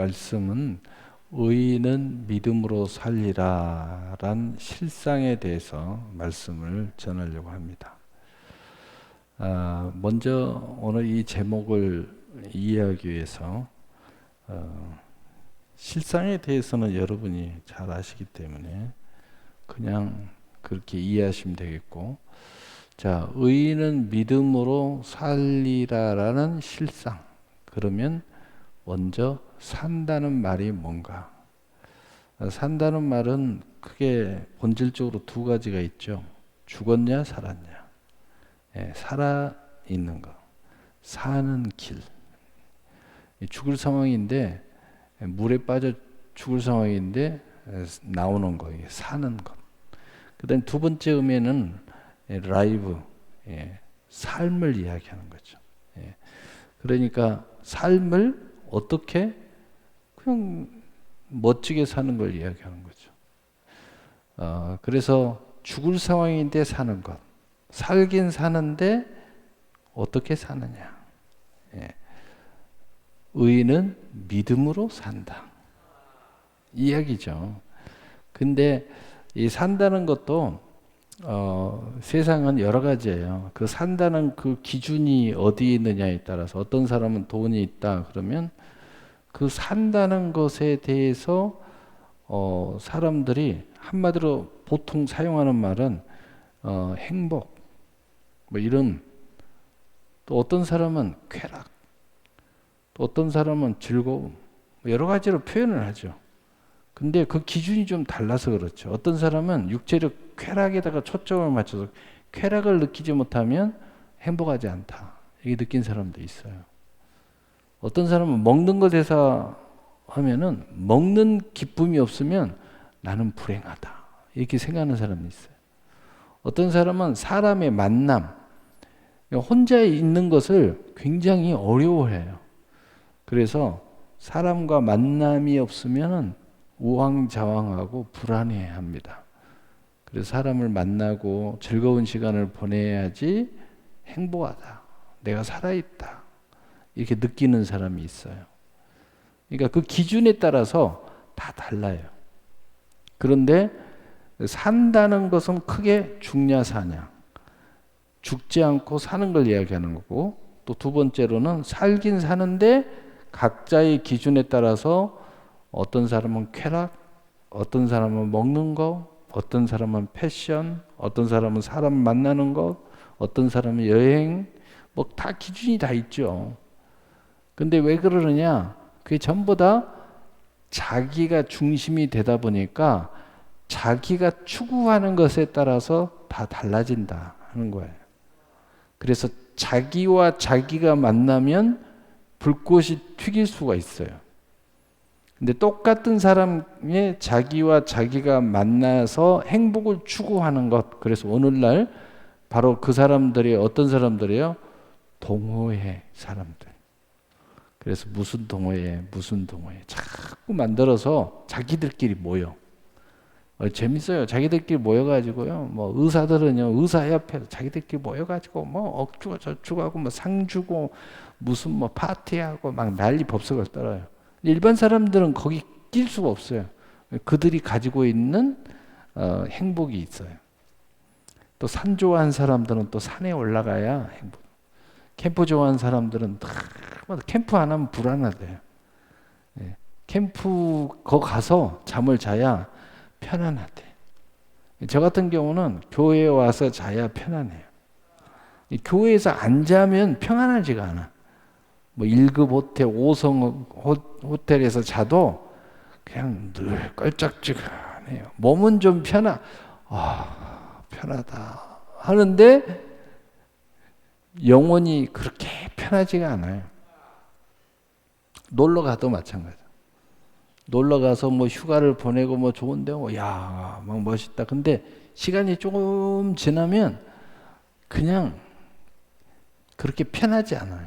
말씀은 의인은 믿음으로 살리라란 실상에 대해서 말씀을 전하려고 합니다. 먼저 오늘 이 제목을 이해하기 위해서 실상에 대해서는 여러분이 잘 아시기 때문에 그냥 그렇게 이해하시면 되겠고, 자, 의인은 믿음으로 살리라라는 실상. 그러면 먼저 산다는 말이 뭔가? 산다는 말은 크게 본질적으로 두 가지가 있죠. 죽었냐 살았냐. 살아 있는 거. 사는 길. 죽을 상황인데, 물에 빠져 죽을 상황인데 나오는 거, 이게 사는 것. 그 다음 두 번째 의미는 라이브, 삶을 이야기하는 거죠. 그러니까 삶을 어떻게 그냥 멋지게 사는 걸 이야기하는 거죠. 그래서 죽을 상황인데 사는 것, 살긴 사는데 어떻게 사느냐. 의인은 믿음으로 산다, 이야기죠. 근데 이 산다는 것도 세상은 여러 가지예요. 그 산다는 그 기준이 어디 있느냐에 따라서, 어떤 사람은 돈이 있다 그러면 그 산다는 것에 대해서 사람들이 한마디로 보통 사용하는 말은 행복, 뭐 이런, 또 어떤 사람은 쾌락, 또 어떤 사람은 즐거움, 여러 가지로 표현을 하죠. 근데 그 기준이 좀 달라서 그렇죠. 어떤 사람은 육체적 쾌락에다가 초점을 맞춰서 쾌락을 느끼지 못하면 행복하지 않다, 이게 느낀 사람도 있어요. 어떤 사람은 먹는 것에서 하면은 먹는 기쁨이 없으면 나는 불행하다, 이렇게 생각하는 사람이 있어요. 어떤 사람은 사람의 만남, 혼자 있는 것을 굉장히 어려워해요. 그래서 사람과 만남이 없으면 우왕좌왕하고 불안해합니다. 그래서 사람을 만나고 즐거운 시간을 보내야지 행복하다, 내가 살아있다, 이렇게 느끼는 사람이 있어요. 그러니까 그 기준에 따라서 다 달라요. 그런데 산다는 것은 크게 죽냐 사냐, 죽지 않고 사는 걸 이야기하는 거고, 또 두 번째로는 살긴 사는데 각자의 기준에 따라서 어떤 사람은 쾌락, 어떤 사람은 먹는 거, 어떤 사람은 패션, 어떤 사람은 사람 만나는 것, 어떤 사람은 여행, 뭐 다 기준이 다 있죠. 근데 왜 그러느냐? 그게 전부 다 자기가 중심이 되다 보니까 자기가 추구하는 것에 따라서 다 달라진다 하는 거예요. 그래서 자기와 자기가 만나면 불꽃이 튀길 수가 있어요. 근데 똑같은 사람의 자기와 자기가 만나서 행복을 추구하는 것, 그래서 오늘날 바로 그 사람들이 어떤 사람들이에요? 동호회 사람들. 그래서 무슨 동호회 자꾸 만들어서 자기들끼리 모여. 재밌어요. 자기들끼리 모여가지고요. 뭐 의사들은요, 의사협회에서 자기들끼리 모여가지고 뭐 억주고 저주고 하고 뭐 상 주고 무슨 뭐 파티하고 막 난리 법석을 떨어요. 일반 사람들은 거기 낄 수가 없어요. 그들이 가지고 있는 행복이 있어요. 또 산 좋아하는 사람들은 또 산에 올라가야 행복. 캠프 좋아하는 사람들은 캠프 안 하면 불안하대요. 캠프 거 가서 잠을 자야 편안하대. 저 같은 경우는 교회에 와서 자야 편안해요. 교회에서 안 자면 평안하지가 않아. 뭐 1급 호텔, 5성 호텔에서 자도 그냥 늘 껄쩍지근해요. 몸은 좀 편하다 하는데 영혼이 그렇게 편하지가 않아요. 놀러 가도 마찬가지. 놀러 가서 뭐 휴가를 보내고 뭐 좋은데 막 멋있다. 근데 시간이 조금 지나면 그냥 그렇게 편하지 않아요.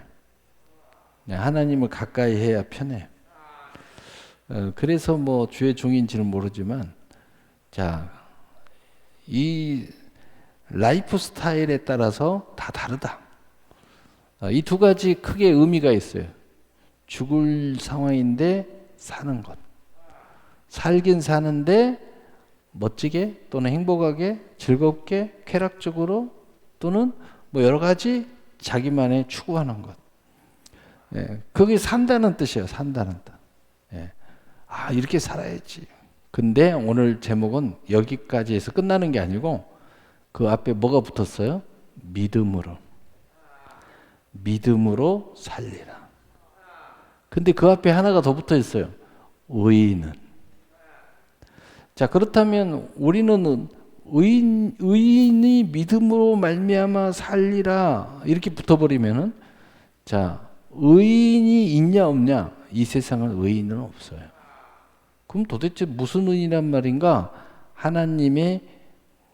하나님을 가까이 해야 편해요. 그래서 뭐 주의 종인지는 모르지만, 자, 이 라이프 스타일에 따라서 다 다르다. 이 두 가지 크게 의미가 있어요. 죽을 상황인데 사는 것. 살긴 사는데 멋지게 또는 행복하게 즐겁게 쾌락적으로 또는 뭐 여러 가지 자기만의 추구하는 것. 예, 그게 산다는 뜻이에요. 산다는 뜻. 예. 아, 이렇게 살아야지. 근데 오늘 제목은 여기까지 해서 끝나는 게 아니고 그 앞에 뭐가 붙었어요? 믿음으로. 믿음으로 살리라. 근데 그 앞에 하나가 더 붙어 있어요. 의인은. 자, 그렇다면 우리는 의인이 믿음으로 말미암아 살리라 이렇게 붙어버리면은, 자, 의인이 있냐 없냐? 이 세상은 의인은 없어요. 그럼 도대체 무슨 의인이란 말인가? 하나님의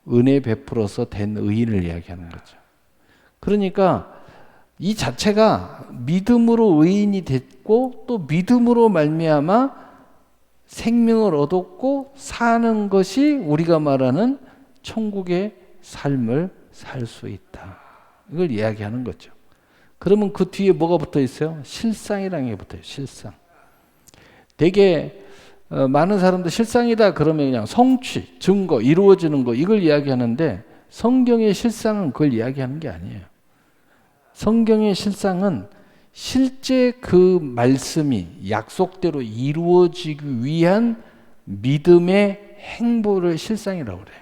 은혜 베풀어서 된 의인을 이야기하는 거죠. 그러니까 이 자체가 믿음으로 의인이 됐고 또 믿음으로 말미암아 생명을 얻었고 사는 것이 우리가 말하는 천국의 삶을 살 수 있다. 이걸 이야기하는 거죠. 그러면 그 뒤에 뭐가 붙어 있어요? 실상이라는 게 붙어요. 실상. 되게 많은 사람들 실상이다 그러면 그냥 성취, 증거, 이루어지는 거 이걸 이야기하는데 성경의 실상은 그걸 이야기하는 게 아니에요. 성경의 실상은 실제 그 말씀이 약속대로 이루어지기 위한 믿음의 행보를 실상이라고 그래요.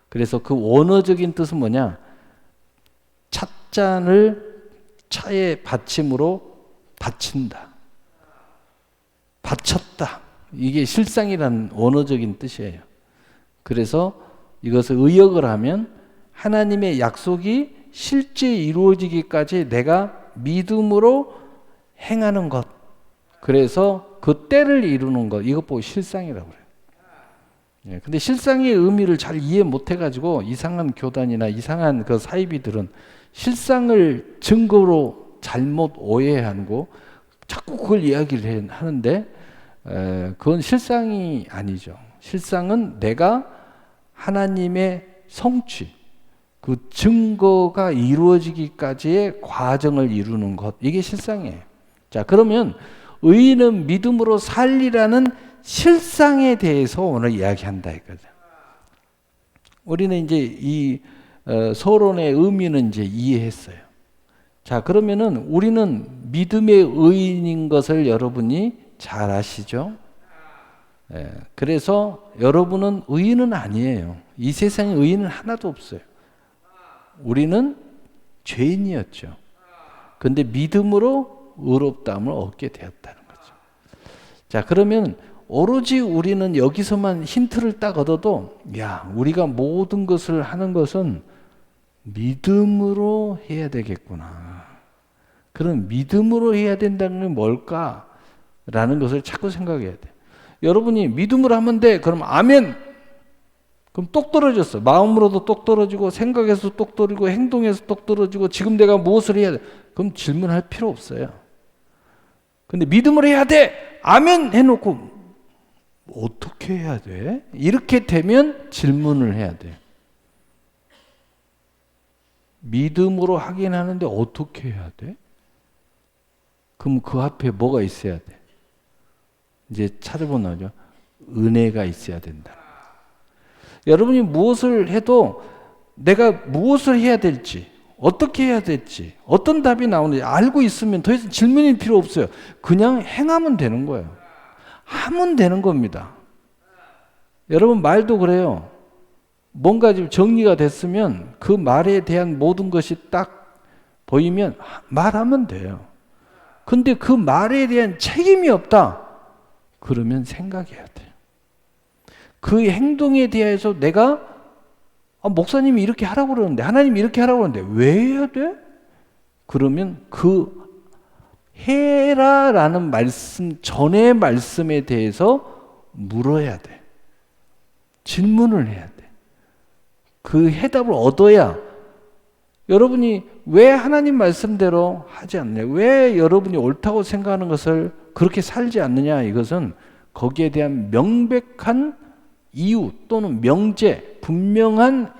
그래서 그 원어적인 뜻은 뭐냐? 찻잔을 차의 받침으로 바친다. 바쳤다. 이게 실상이라는 원어적인 뜻이에요. 그래서 이것을 의역을 하면 하나님의 약속이 실제 이루어지기까지 내가 믿음으로 행하는 것. 그래서 그 때를 이루는 것. 이것 보고 실상이라고 그래요. 예, 근데 실상의 의미를 잘 이해 못 해가지고 이상한 교단이나 이상한 그 사이비들은 실상을 증거로 잘못 오해하고 자꾸 그걸 이야기를 하는데 그건 실상이 아니죠. 실상은 내가 하나님의 성취, 그 증거가 이루어지기까지의 과정을 이루는 것. 이게 실상이에요. 자, 그러면 의인은 믿음으로 살리라는 실상에 대해서 오늘 이야기한다 이거죠. 우리는 이제 이 서론의 의미는 이제 이해했어요. 자, 그러면은 우리는 믿음의 의인인 것을 여러분이 잘 아시죠? 예, 그래서 여러분은 의인은 아니에요. 이 세상에 의인은 하나도 없어요. 우리는 죄인이었죠. 근데 믿음으로 의롭다함을 얻게 되었다는 거죠. 자, 그러면 오로지 우리는 여기서만 힌트를 딱 얻어도 야, 우리가 모든 것을 하는 것은 믿음으로 해야 되겠구나. 그럼 믿음으로 해야 된다는 게 뭘까라는 것을 자꾸 생각해야 돼. 여러분이 믿음으로 하면 돼. 그럼 아멘. 그럼 똑 떨어졌어. 마음으로도 똑 떨어지고 생각에서 똑 떨어지고 행동에서 똑 떨어지고 지금 내가 무엇을 해야 돼? 그럼 질문할 필요 없어요. 근데 믿음으로 해야 돼. 아멘 해놓고 어떻게 해야 돼? 이렇게 되면 질문을 해야 돼. 믿음으로 하긴 하는데 어떻게 해야 돼? 그럼 그 앞에 뭐가 있어야 돼? 이제 찾아보면 나오죠. 은혜가 있어야 된다. 여러분이 무엇을 해도 내가 무엇을 해야 될지, 어떻게 해야 될지, 어떤 답이 나오는지 알고 있으면 더 이상 질문이 필요 없어요. 그냥 행하면 되는 거예요. 하면 되는 겁니다. 여러분 말도 그래요. 뭔가 좀 정리가 됐으면 그 말에 대한 모든 것이 딱 보이면 말하면 돼요. 근데 그 말에 대한 책임이 없다. 그러면 생각해야 돼요. 그 행동에 대해서 내가 목사님이 이렇게 하라고 그러는데 하나님이 이렇게 하라고 그러는데 왜 해야 돼? 그러면 그 해라라는 말씀 전의 말씀에 대해서 물어야 돼. 질문을 해야 돼. 그 해답을 얻어야 여러분이 왜 하나님 말씀대로 하지 않느냐, 왜 여러분이 옳다고 생각하는 것을 그렇게 살지 않느냐, 이것은 거기에 대한 명백한 이유 또는 명제, 분명한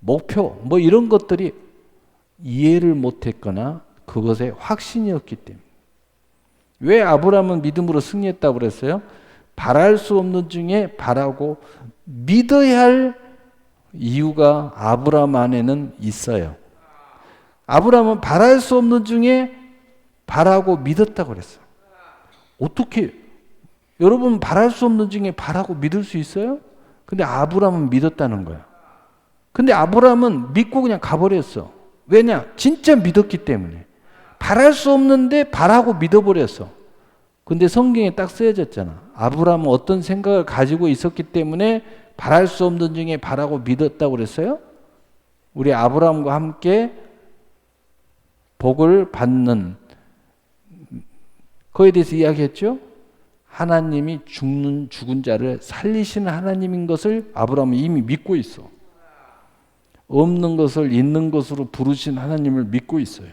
목표 뭐 이런 것들이 이해를 못했거나 그것에 확신이 없기 때문에. 왜 아브라함은 믿음으로 승리했다고 그랬어요? 바랄 수 없는 중에 바라고 믿어야 할 이유가 아브라함 안에는 있어요. 아브라함은 바랄 수 없는 중에 바라고 믿었다고 그랬어요. 어떻게 여러분 바랄 수 없는 중에 바라고 믿을 수 있어요? 근데 아브라함은 믿었다는 거야. 근데 아브라함은 믿고 그냥 가버렸어. 왜냐? 진짜 믿었기 때문에. 바랄 수 없는데 바라고 믿어버렸어. 근데 성경에 딱 쓰여졌잖아. 아브라함은 어떤 생각을 가지고 있었기 때문에 바랄 수 없는 중에 바라고 믿었다고 그랬어요? 우리 아브라함과 함께 복을 받는 그거에 대해서 이야기했죠? 하나님이 죽은 자를 살리시는 하나님인 것을 아브라함은 이미 믿고 있어. 없는 것을 있는 것으로 부르신 하나님을 믿고 있어요.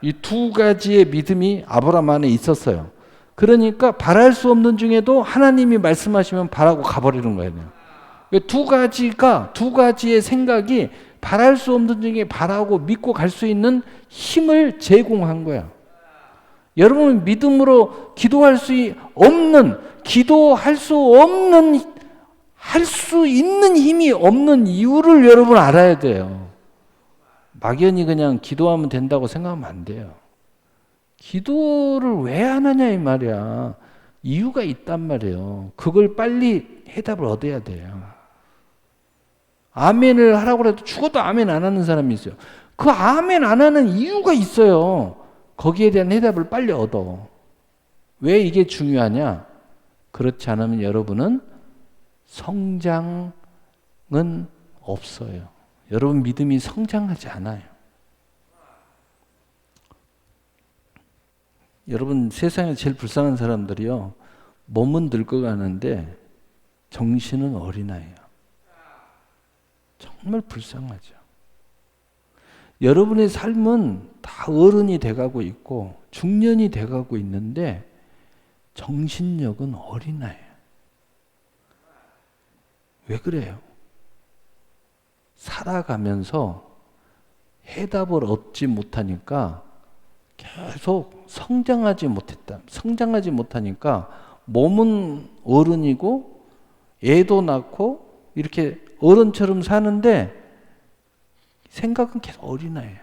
이 두 가지의 믿음이 아브라함 안에 있었어요. 그러니까 바랄 수 없는 중에도 하나님이 말씀하시면 바라고 가버리는 거예요. 두 가지의 생각이 바랄 수 없는 중에 바라고 믿고 갈 수 있는 힘을 제공한 거야. 여러분은 믿음으로 기도할 수 있는 힘이 없는 이유를 여러분 알아야 돼요. 막연히 그냥 기도하면 된다고 생각하면 안 돼요. 기도를 왜 안 하냐 이 말이야. 이유가 있단 말이에요. 그걸 빨리 해답을 얻어야 돼요. 아멘을 하라고 해도 죽어도 아멘 안 하는 사람이 있어요. 그 아멘 안 하는 이유가 있어요. 거기에 대한 해답을 빨리 얻어. 왜 이게 중요하냐? 그렇지 않으면 여러분은 성장은 없어요. 여러분 믿음이 성장하지 않아요. 여러분 세상에 제일 불쌍한 사람들이요. 몸은 늙어가는데 정신은 어린아이예요. 정말 불쌍하죠. 여러분의 삶은 다 어른이 돼가고 있고 중년이 돼가고 있는데 정신력은 어린아이예요. 왜 그래요? 살아가면서 해답을 얻지 못하니까 계속 성장하지 못하니까 몸은 어른이고 애도 낳고 이렇게 어른처럼 사는데 생각은 계속 어린아이예요.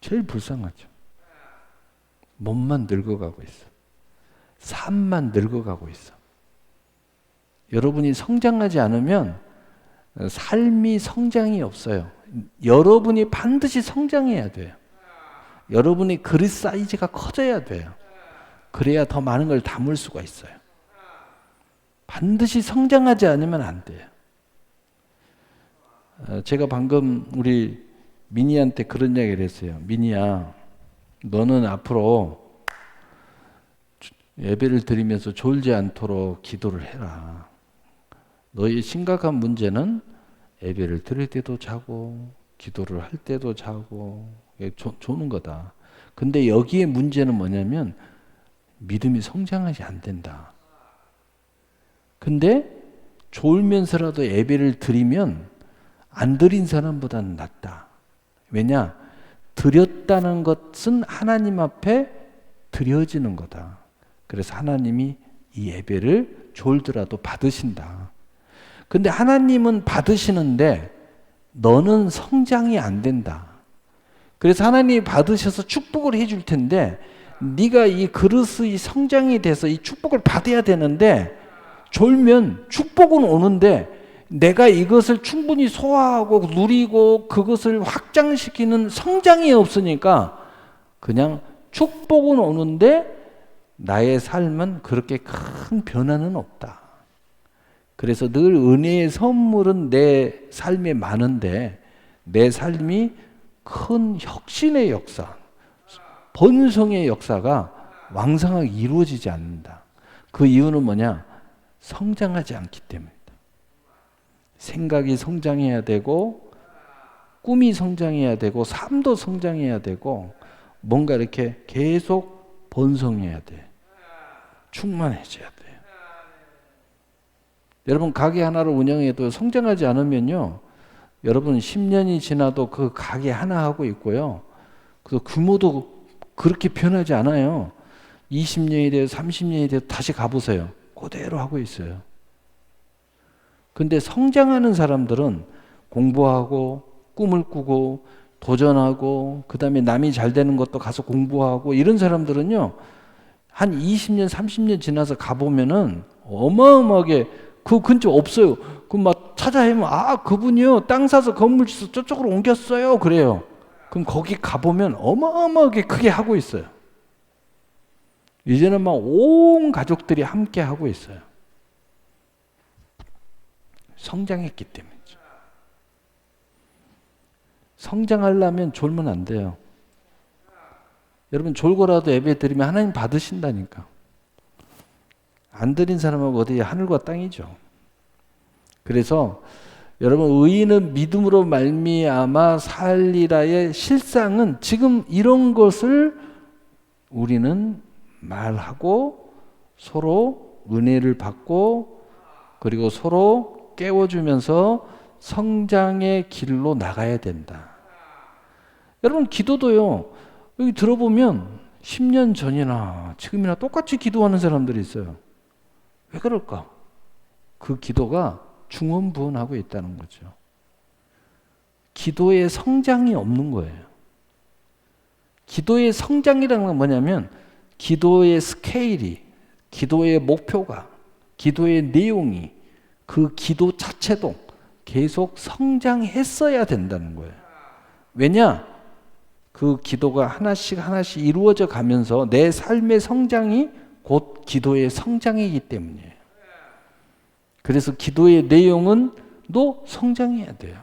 제일 불쌍하죠. 몸만 늙어가고 있어. 삶만 늙어가고 있어. 여러분이 성장하지 않으면 삶이 성장이 없어요. 여러분이 반드시 성장해야 돼요. 여러분이 그릇 사이즈가 커져야 돼요. 그래야 더 많은 걸 담을 수가 있어요. 반드시 성장하지 않으면 안 돼요. 제가 방금 우리 미니한테 그런 이야기를 했어요. 미니야, 너는 앞으로 예배를 드리면서 졸지 않도록 기도를 해라. 너의 심각한 문제는 예배를 드릴 때도 자고 기도를 할 때도 자고 조는 거다. 근데 여기에 문제는 뭐냐면 믿음이 성장하지 안 된다. 근데 졸면서라도 예배를 드리면 안 드린 사람보다는 낫다. 왜냐? 드렸다는 것은 하나님 앞에 드려지는 거다. 그래서 하나님이 이 예배를 졸더라도 받으신다. 근데 하나님은 받으시는데 너는 성장이 안 된다. 그래서 하나님이 받으셔서 축복을 해줄 텐데 네가 이 그릇의 성장이 돼서 이 축복을 받아야 되는데 졸면 축복은 오는데 내가 이것을 충분히 소화하고 누리고 그것을 확장시키는 성장이 없으니까 그냥 축복은 오는데 나의 삶은 그렇게 큰 변화는 없다. 그래서 늘 은혜의 선물은 내 삶에 많은데 내 삶이 큰 혁신의 역사, 번성의 역사가 왕성하게 이루어지지 않는다. 그 이유는 뭐냐? 성장하지 않기 때문이다. 생각이 성장해야 되고 꿈이 성장해야 되고 삶도 성장해야 되고 뭔가 이렇게 계속 번성해야 돼. 충만해져야 돼. 여러분 가게 하나를 운영해도 성장하지 않으면요. 여러분 10년이 지나도 그 가게 하나 하고 있고요. 그 규모도 그렇게 변하지 않아요. 20년이 돼도 30년이 돼도 다시 가보세요. 그대로 하고 있어요. 근데 성장하는 사람들은 공부하고 꿈을 꾸고 도전하고 그다음에 남이 잘 되는 것도 가서 공부하고 이런 사람들은요. 한 20년, 30년 지나서 가보면은 어마어마하게 그 근처 없어요. 그 막 찾아보면 그분이요. 땅 사서 건물 짓어 저쪽으로 옮겼어요. 그래요. 그럼 거기 가보면 어마어마하게 크게 하고 있어요. 이제는 막 온 가족들이 함께 하고 있어요. 성장했기 때문이죠. 성장하려면 졸면 안 돼요. 여러분 졸고라도 예배 드리면 하나님 받으신다니까. 안 드린 사람하고 어디 하늘과 땅이죠. 그래서 여러분 의인은 믿음으로 말미암아 살리라의 실상은 지금 이런 것을 우리는 말하고 서로 은혜를 받고 그리고 서로 깨워주면서 성장의 길로 나가야 된다. 여러분 기도도요. 여기 들어보면 10년 전이나 지금이나 똑같이 기도하는 사람들이 있어요. 왜 그럴까? 그 기도가 중언부언하고 있다는 거죠. 기도의 성장이 없는 거예요. 기도의 성장이라는 건 뭐냐면 기도의 스케일이, 기도의 목표가, 기도의 내용이 그 기도 자체도 계속 성장했어야 된다는 거예요. 왜냐? 그 기도가 하나씩 하나씩 이루어져 가면서 내 삶의 성장이 곧 기도의 성장이기 때문이에요. 그래서 기도의 내용은 또 성장해야 돼요.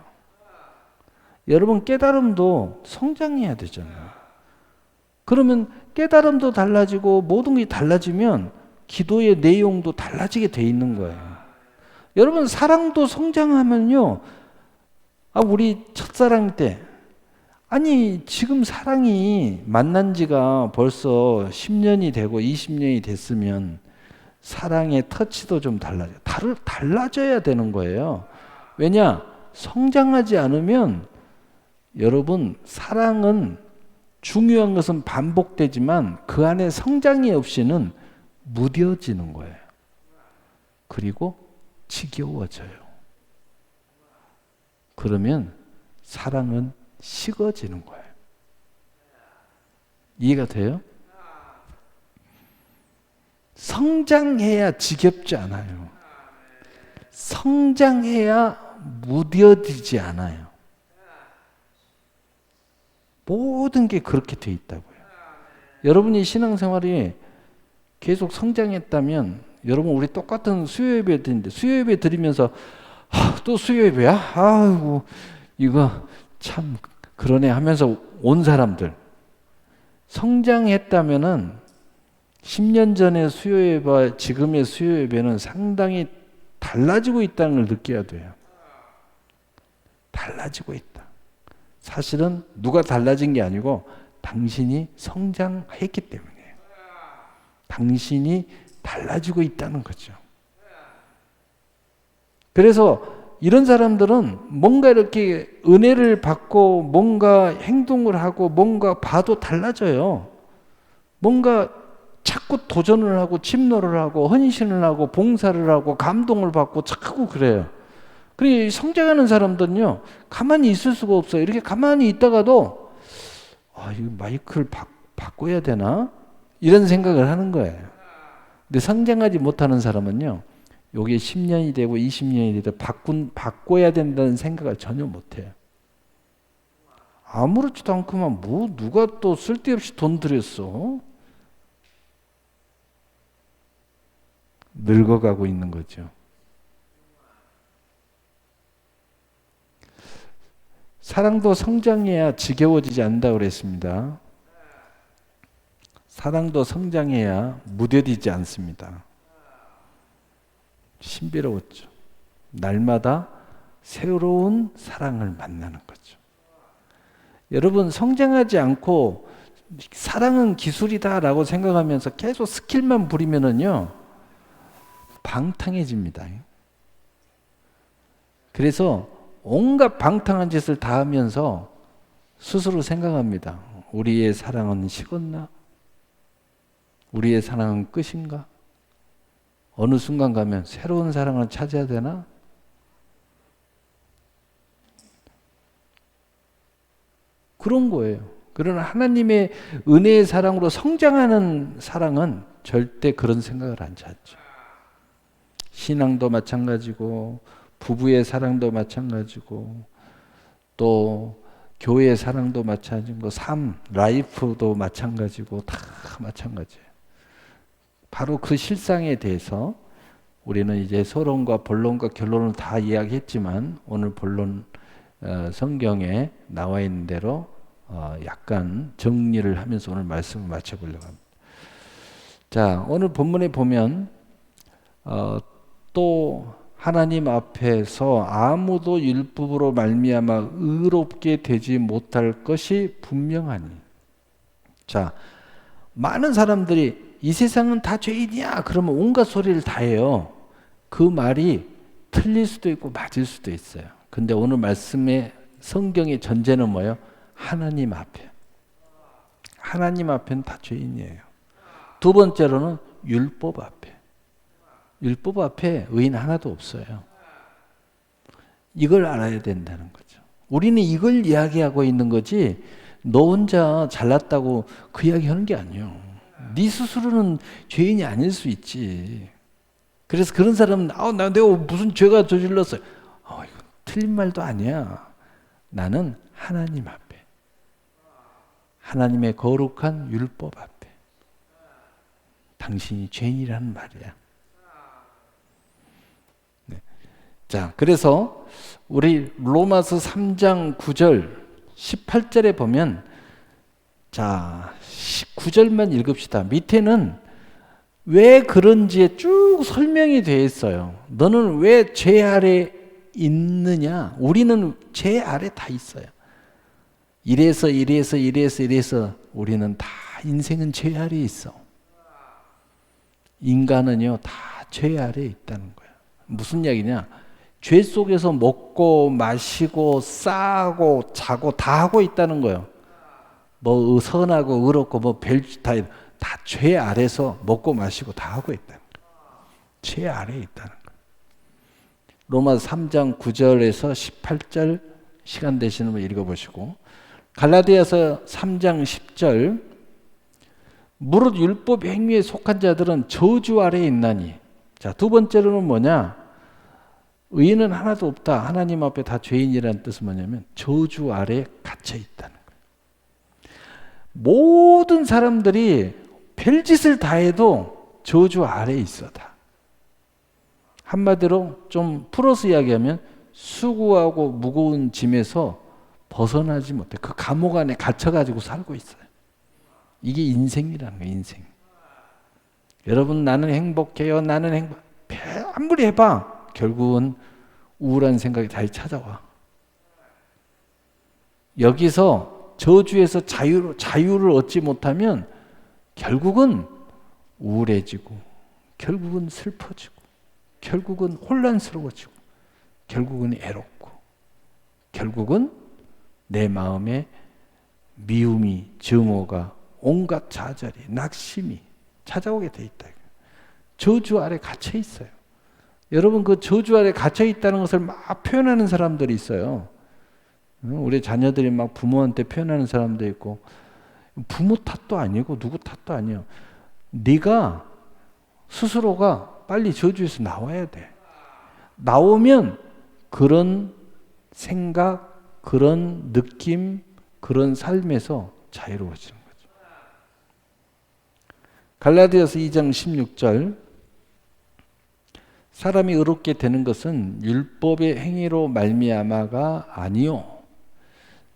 여러분 깨달음도 성장해야 되잖아요. 그러면 깨달음도 달라지고 모든 게 달라지면 기도의 내용도 달라지게 돼 있는 거예요. 여러분 사랑도 성장하면요. 우리 첫사랑 때 아니 지금 사랑이 만난 지가 벌써 10년이 되고 20년이 됐으면 사랑의 터치도 좀 달라져야 되는 거예요. 왜냐? 성장하지 않으면 여러분 사랑은 중요한 것은 반복되지만 그 안에 성장이 없이는 무뎌지는 거예요. 그리고 지겨워져요. 그러면 사랑은 식어지는 거예요. 이해가 돼요? 성장해야 지겹지 않아요. 성장해야 무뎌지지 않아요. 모든 게 그렇게 돼 있다고요. 여러분이 신앙생활이 계속 성장했다면 여러분 우리 똑같은 수요예배 드리는데 수요예배 드리면서 또 수요예배야? 아이고 이거 참 그러네 하면서 온 사람들 성장했다면은 10년 전의 수요예배와 지금의 수요예배는 상당히 달라지고 있다는 걸 느껴야 돼요. 달라지고 있다. 사실은 누가 달라진 게 아니고 당신이 성장했기 때문이에요. 당신이 달라지고 있다는 거죠. 그래서 이런 사람들은 뭔가 이렇게 은혜를 받고 뭔가 행동을 하고 뭔가 봐도 달라져요. 뭔가 자꾸 도전을 하고 침노를 하고 헌신을 하고 봉사를 하고 감동을 받고 자꾸 그래요. 그리고 성장하는 사람들은요. 가만히 있을 수가 없어요. 이렇게 가만히 있다가도 이거 마이크를 바꿔야 되나? 이런 생각을 하는 거예요. 근데 성장하지 못하는 사람은요. 요게 10년이 되고 20년이 돼도 바꿔야 된다는 생각을 전혀 못해요. 아무렇지도 않구만 누가 또 쓸데없이 돈 들였어? 늙어가고 있는 거죠. 사랑도 성장해야 지겨워지지 않는다고 그랬습니다. 사랑도 성장해야 무뎌지지 않습니다. 신비로웠죠. 날마다 새로운 사랑을 만나는 거죠. 여러분 성장하지 않고 사랑은 기술이다라고 생각하면서 계속 스킬만 부리면은요 방탕해집니다. 그래서 온갖 방탕한 짓을 다 하면서 스스로 생각합니다. 우리의 사랑은 식었나? 우리의 사랑은 끝인가? 어느 순간 가면 새로운 사랑을 찾아야 되나? 그런 거예요. 그러나 하나님의 은혜의 사랑으로 성장하는 사랑은 절대 그런 생각을 안 찾죠. 신앙도 마찬가지고 부부의 사랑도 마찬가지고 또 교회의 사랑도 마찬가지고 삶, 라이프도 마찬가지고 다 마찬가지예요. 바로 그 실상에 대해서 우리는 이제 서론과 본론과 결론을 다 이야기했지만 오늘 본론 성경에 나와 있는 대로 약간 정리를 하면서 오늘 말씀을 마쳐보려고 합니다. 자, 오늘 본문에 보면 또 하나님 앞에서 아무도 율법으로 말미암아 의롭게 되지 못할 것이 분명하니. 자, 많은 사람들이 이 세상은 다 죄인이야 그러면 온갖 소리를 다 해요. 그 말이 틀릴 수도 있고 맞을 수도 있어요. 근데 오늘 말씀의 성경의 전제는 뭐예요? 하나님 앞에. 하나님 앞에는 다 죄인이에요. 두 번째로는 율법 앞에. 율법 앞에 의인 하나도 없어요. 이걸 알아야 된다는 거죠. 우리는 이걸 이야기하고 있는 거지 너 혼자 잘났다고 그 이야기 하는 게 아니에요. 네 스스로는 죄인이 아닐 수 있지. 그래서 그런 사람은 내가 무슨 죄가 저질렀어요. 이거 틀린 말도 아니야. 나는 하나님 앞에. 하나님의 거룩한 율법 앞에. 당신이 죄인이라는 말이야. 네. 자, 그래서 우리 로마서 3장 9절 18절에 보면 자, 9절만 읽읍시다. 밑에는 왜 그런지에 쭉 설명이 되어 있어요. 너는 왜 죄 아래 있느냐? 우리는 죄 아래 다 있어요. 이래서 우리는 다 인생은 죄 아래 있어. 인간은요 다 죄 아래 있다는 거예요. 무슨 이야기냐? 죄 속에서 먹고 마시고 싸고 자고 다 하고 있다는 거예요. 뭐 선하고 의롭고 뭐 별짓 다 죄 아래서 먹고 마시고 다 하고 있다는 거예요. 죄 아래에 있다는 거예요. 로마서 3장 9절에서 18절 시간 되시는 분 읽어보시고 갈라디아서 3장 10절 무릇 율법 행위에 속한 자들은 저주 아래에 있나니. 자, 두 번째로는 뭐냐? 의인은 하나도 없다. 하나님 앞에 다 죄인이라는 뜻은 뭐냐면 저주 아래에 갇혀 있다는 거예요. 모든 사람들이 별짓을 다 해도 저주 아래에 있어 다. 한마디로 좀 풀어서 이야기하면 수고하고 무거운 짐에서 벗어나지 못해. 그 감옥 안에 갇혀가지고 살고 있어요. 이게 인생이라는 거예요. 인생. 여러분 나는 행복해요. 나는 아무리 해봐. 결국은 우울한 생각이 다시 찾아와. 여기서 저주에서 자유를 얻지 못하면 결국은 우울해지고 결국은 슬퍼지고 결국은 혼란스러워지고 결국은 애롭고 결국은 내 마음에 미움이 증오가 온갖 좌절이 낙심이 찾아오게 돼 있다. 저주 아래 갇혀 있어요. 여러분 그 저주 아래 갇혀 있다는 것을 막 표현하는 사람들이 있어요. 우리 자녀들이 막 부모한테 표현하는 사람도 있고 부모 탓도 아니고 누구 탓도 아니에요. 네가 스스로가 빨리 저주에서 나와야 돼. 나오면 그런 생각, 그런 느낌, 그런 삶에서 자유로워지는 거죠. 갈라디아서 2장 16절 사람이 의롭게 되는 것은 율법의 행위로 말미암아가 아니요.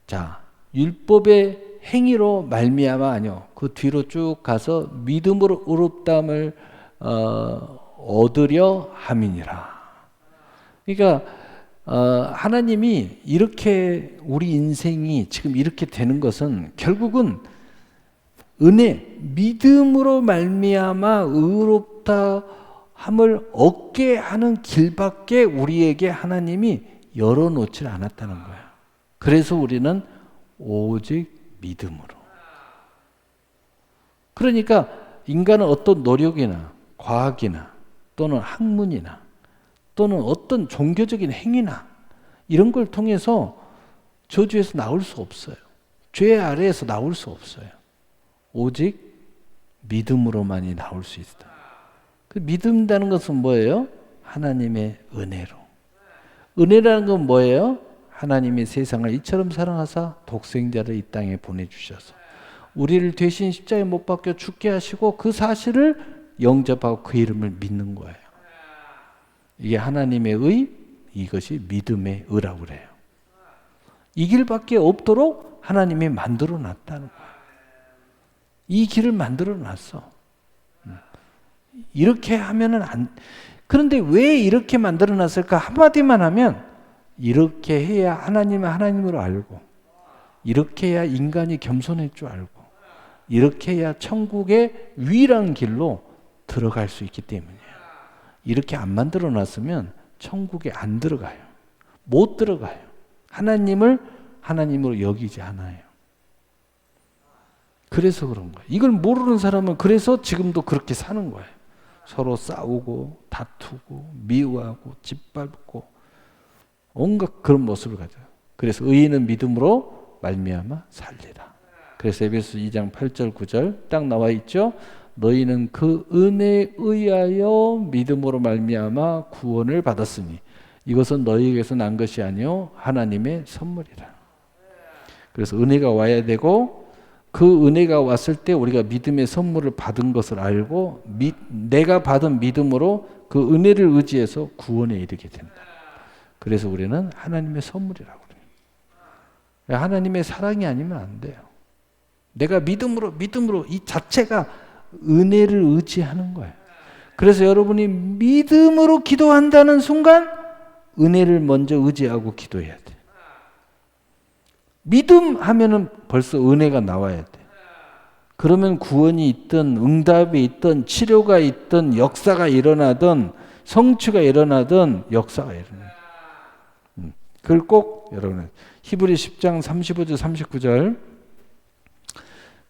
자, 율법의 행위로 말미암아 아니요. 그 뒤로 쭉 가서 믿음으로 의롭다함을 얻으려 함이니라. 그러니까 하나님이 이렇게 우리 인생이 지금 이렇게 되는 것은 결국은 은혜, 믿음으로 말미암아 의롭다 함을 얻게 하는 길밖에 우리에게 하나님이 열어놓지 않았다는 거예요. 그래서 우리는 오직 믿음으로 그러니까 인간은 어떤 노력이나 과학이나 또는 학문이나 또는 어떤 종교적인 행위나 이런 걸 통해서 저주에서 나올 수 없어요. 죄 아래에서 나올 수 없어요. 오직 믿음으로만이 나올 수 있다. 그 믿음이라는 것은 뭐예요? 하나님의 은혜로. 은혜라는 건 뭐예요? 하나님이 세상을 이처럼 사랑하사 독생자를 이 땅에 보내주셔서 우리를 대신 십자가에 못 박혀 죽게 하시고 그 사실을 영접하고 그 이름을 믿는 거예요. 이게 하나님의 의, 이것이 믿음의 의라고 그래요. 이 길밖에 없도록 하나님이 만들어 놨다는 거예요. 이 길을 만들어 놨어. 이렇게 하면은 그런데 왜 이렇게 만들어 놨을까? 한마디만 하면 이렇게 해야 하나님을 하나님으로 알고, 이렇게 해야 인간이 겸손할 줄 알고, 이렇게 해야 천국의 유일한 길로 들어갈 수 있기 때문이에요. 이렇게 안 만들어 놨으면 천국에 안 들어가요. 못 들어가요. 하나님을 하나님으로 여기지 않아요. 그래서 그런 거예요. 이걸 모르는 사람은 그래서 지금도 그렇게 사는 거예요. 서로 싸우고 다투고 미워하고 짓밟고 온갖 그런 모습을 가져요. 그래서 의인은 믿음으로 말미암아 살리라. 그래서 에베소 2장 8절 9절 딱 나와 있죠. 너희는 그 은혜에 의하여 믿음으로 말미암아 구원을 받았으니 이것은 너희에게서 난 것이 아니요 하나님의 선물이라. 그래서 은혜가 와야 되고 그 은혜가 왔을 때 우리가 믿음의 선물을 받은 것을 알고 내가 받은 믿음으로 그 은혜를 의지해서 구원에 이르게 된다. 그래서 우리는 하나님의 선물이라고 그래요. 하나님의 사랑이 아니면 안 돼요. 내가 믿음으로 이 자체가 은혜를 의지하는 거예요. 그래서 여러분이 믿음으로 기도한다는 순간 은혜를 먼저 의지하고 기도해야 돼. 믿음 하면은 벌써 은혜가 나와야 돼. 그러면 구원이 있든 응답이 있든 치료가 있든 역사가 일어나든 성취가 일어나든 역사가 일어나요. 그걸 꼭 여러분 히브리 10장 35절 39절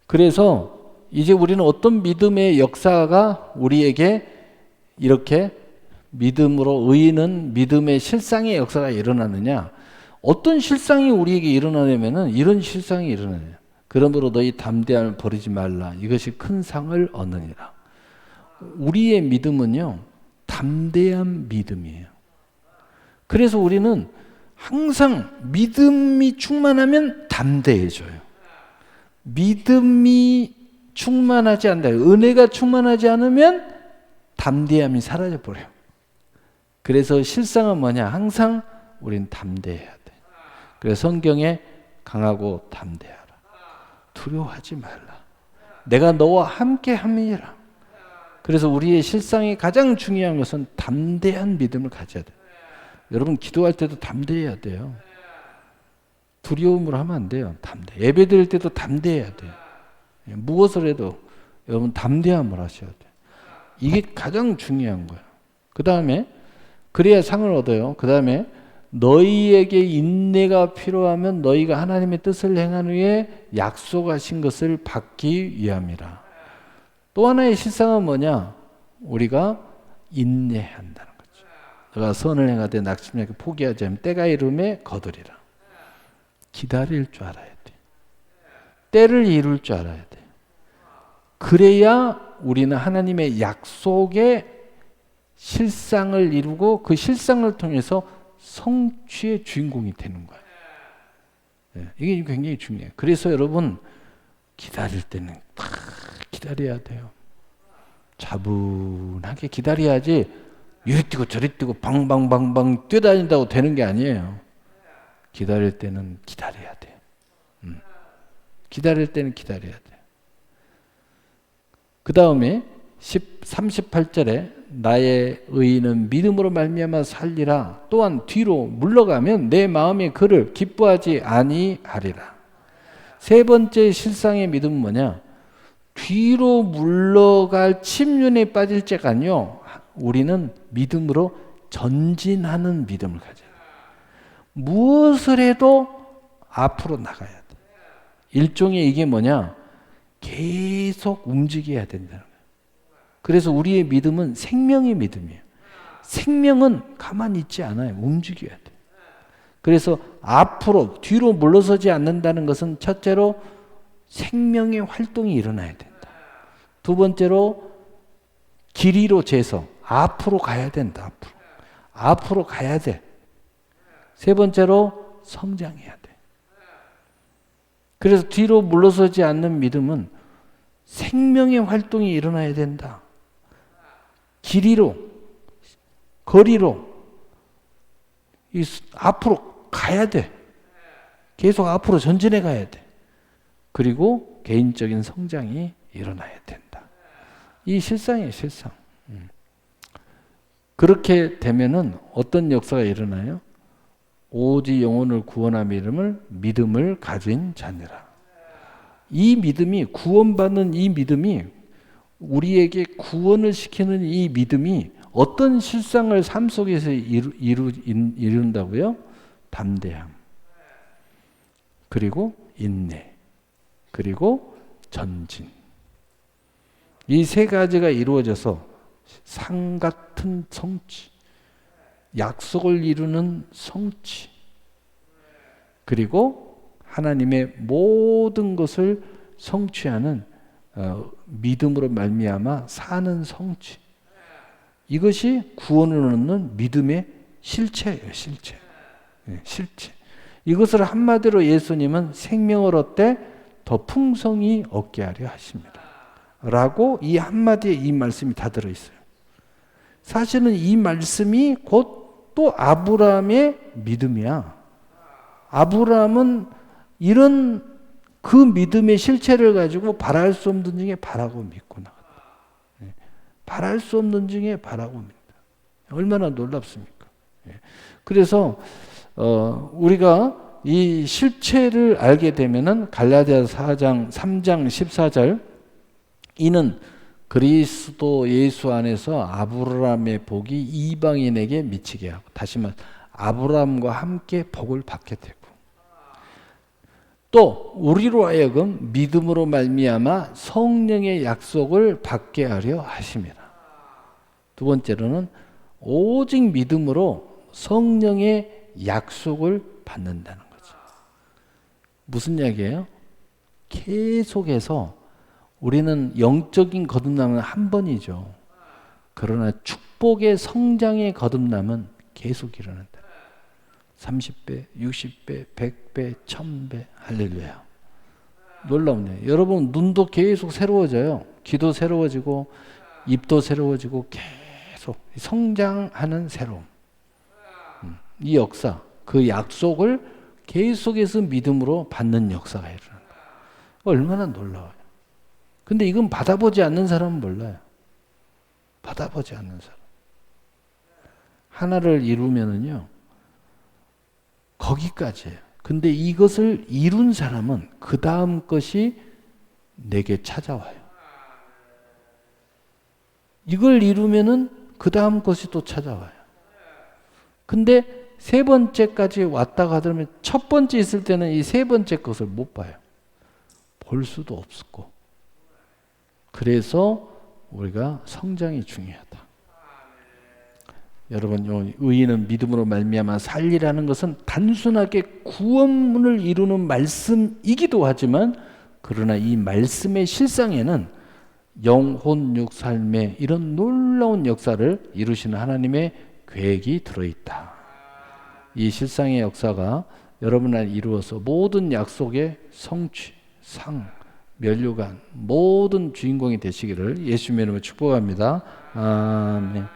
그래서 이제 우리는 어떤 믿음의 역사가 우리에게 이렇게 믿음으로 의인은 믿음의 실상의 역사가 일어나느냐 어떤 실상이 우리에게 일어나냐면은 이런 실상이 일어나요. 그러므로 너희 담대함을 버리지 말라. 이것이 큰 상을 얻느니라. 우리의 믿음은요. 담대한 믿음이에요. 그래서 우리는 항상 믿음이 충만하면 담대해져요. 믿음이 충만하지 않다. 은혜가 충만하지 않으면 담대함이 사라져 버려요. 그래서 실상은 뭐냐? 항상 우린 담대해야 돼. 그래서 성경에 강하고 담대하라. 두려워하지 말라. 내가 너와 함께 함이라. 그래서 우리의 실상이 가장 중요한 것은 담대한 믿음을 가져야 돼. 여러분 기도할 때도 담대해야 돼요. 두려움으로 하면 안 돼요. 담대. 예배 드릴 때도 담대해야 돼요. 무엇을 해도 여러분 담대함을 하셔야 돼요. 이게 가장 중요한 거예요. 그 다음에 그래야 상을 얻어요. 그 다음에 너희에게 인내가 필요하면 너희가 하나님의 뜻을 행한 후에 약속하신 것을 받기 위함이라. 또 하나의 실상은 뭐냐? 우리가 인내한다는 거죠. 너가 선을 행하되 낙심하게 포기하지 않으면 때가 이름에 거두리라. 기다릴 줄 알아야 돼. 때를 이룰 줄 알아야 돼. 그래야 우리는 하나님의 약속의 실상을 이루고 그 실상을 통해서 성취의 주인공이 되는 거예요. 네, 이게 굉장히 중요해요. 그래서 여러분 기다릴 때는 다 기다려야 돼요. 차분하게 기다려야지 이리 뛰고 저리 뛰고 방방방방 뛰어다닌다고 되는 게 아니에요. 기다릴 때는 기다려야 돼요. 기다릴 때는 기다려야 돼요. 그 다음에 38절에 나의 의인은 믿음으로 말미암아 살리라. 또한 뒤로 물러가면 내 마음이 그를 기뻐하지 아니하리라. 세 번째 실상의 믿음은 뭐냐? 뒤로 물러갈 침륜에 빠질 때가 아니요. 우리는 믿음으로 전진하는 믿음을 가져요. 무엇을 해도 앞으로 나가야 돼. 일종의 이게 뭐냐? 계속 움직여야 된다는 거예요. 그래서 우리의 믿음은 생명의 믿음이에요. 생명은 가만히 있지 않아요. 움직여야 돼요. 그래서 앞으로 뒤로 물러서지 않는다는 것은 첫째로 생명의 활동이 일어나야 된다. 두 번째로 길이로 재서 앞으로 가야 된다. 앞으로 가야 돼. 세 번째로 성장해야 돼. 그래서 뒤로 물러서지 않는 믿음은 생명의 활동이 일어나야 된다. 길이로, 거리로 앞으로 가야 돼. 계속 앞으로 전진해 가야 돼. 그리고 개인적인 성장이 일어나야 된다. 이 실상이에요, 실상. 그렇게 되면은 어떤 역사가 일어나요? 오직 영혼을 구원함의 믿음을 가진 자니라. 이 믿음이, 구원받는 이 믿음이, 우리에게 구원을 시키는 이 믿음이 어떤 실상을 삶 속에서 이룬다고요? 담대함, 그리고 인내, 그리고 전진. 이 세 가지가 이루어져서 상 같은 성취, 약속을 이루는 성취, 그리고 하나님의 모든 것을 성취하는 믿음으로 말미암아 사는 성취. 이것이 구원을 얻는 믿음의 실체예요, 실체. 실체. 이것을 한마디로 예수님은 생명을 얻되 더 풍성히 얻게 하려 하십니다. 라고 이 한마디에 이 말씀이 다 들어있어요. 사실은 이 말씀이 곧 또 아브라함의 믿음이야. 아브라함은 이런 그 믿음의 실체를 가지고 바랄 수 없는 중에 바라고 믿고 나갔다. 바랄 수 없는 중에 바라고 믿다. 얼마나 놀랍습니까? 그래서 우리가 이 실체를 알게 되면은 갈라디아서 3장 14절, 이는 그리스도 예수 안에서 아브라함의 복이 이방인에게 미치게 하고, 다시 말해 아브라함과 함께 복을 받게 되고, 또 우리로 하여금 믿음으로 말미암아 성령의 약속을 받게 하려 하심이라. 두 번째로는 오직 믿음으로 성령의 약속을 받는다는 거죠. 무슨 이야기예요? 계속해서 우리는 영적인 거듭남은 한 번이죠. 그러나 축복의 성장의 거듭남은 계속 일어난다. 30배, 60배, 100배, 1000배. 할렐루야. 놀라우네요. 여러분, 눈도 계속 새로워져요. 귀도 새로워지고 입도 새로워지고 계속 성장하는 새로움. 이 역사, 그 약속을 계속해서 믿음으로 받는 역사가 일어난다. 얼마나 놀라워요. 근데 이건 받아보지 않는 사람은 몰라요. 받아보지 않는 사람. 하나를 이루면은요, 거기까지예요. 근데 이것을 이룬 사람은 그 다음 것이 내게 찾아와요. 이걸 이루면은 그 다음 것이 또 찾아와요. 근데 세 번째까지 왔다가 하면 첫 번째 있을 때는 이 세 번째 것을 못 봐요. 볼 수도 없었고. 그래서 우리가 성장이 중요하다. 여러분, 의인은 믿음으로 말미암아 살리라는 것은 단순하게 구원문을 이루는 말씀이기도 하지만, 그러나 이 말씀의 실상에는 영혼 육 삶의 이런 놀라운 역사를 이루시는 하나님의 계획이 들어있다. 이 실상의 역사가 여러분 안에 이루어서 모든 약속의 성취, 상, 면류관 모든 주인공이 되시기를 예수님의 이름으로 축복합니다. 아멘.